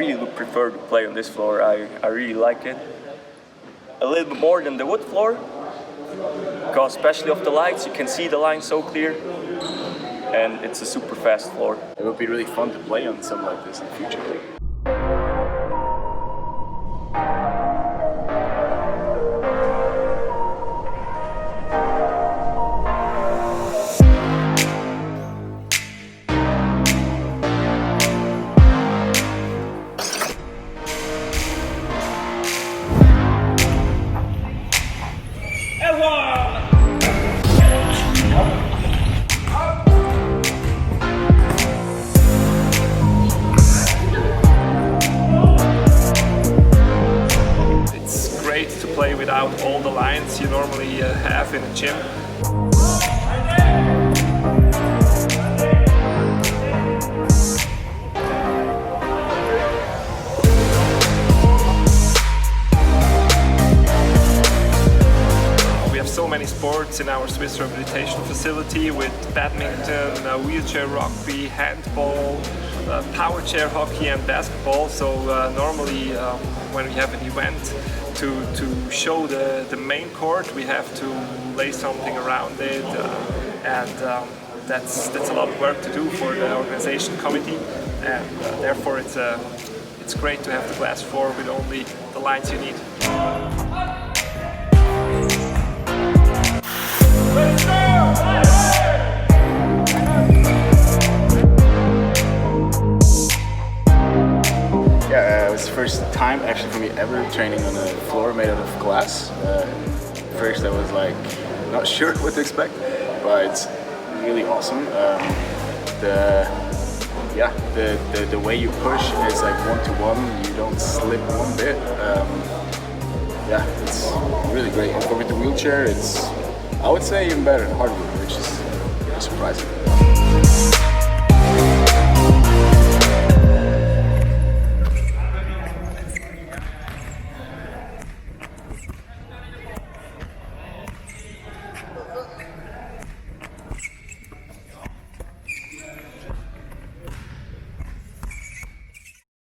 really would prefer to play on this floor. I really like it. A little bit more than the wood floor, because especially off the lights, you can see the line so clear, and it's a super fast floor. It would be really fun to play on something like this in the future. To play without all the lines you normally have in a gym. We have so many sports in our Swiss rehabilitation facility, with badminton, wheelchair rugby, handball, power chair hockey and basketball. So normally when we have an event, to show the main court, we have to lay something around it, and that's a lot of work to do for the organization committee, and therefore it's great to have the glass floor with only the lines you need. Yeah, it was the first time actually for me ever training on a floor made out of glass. First I was like not sure what to expect, but it's really awesome. The way you push is like one-to-one, you don't slip one bit. Yeah, it's really great. And with the wheelchair, it's, I would say, even better than hardwood, which is surprising.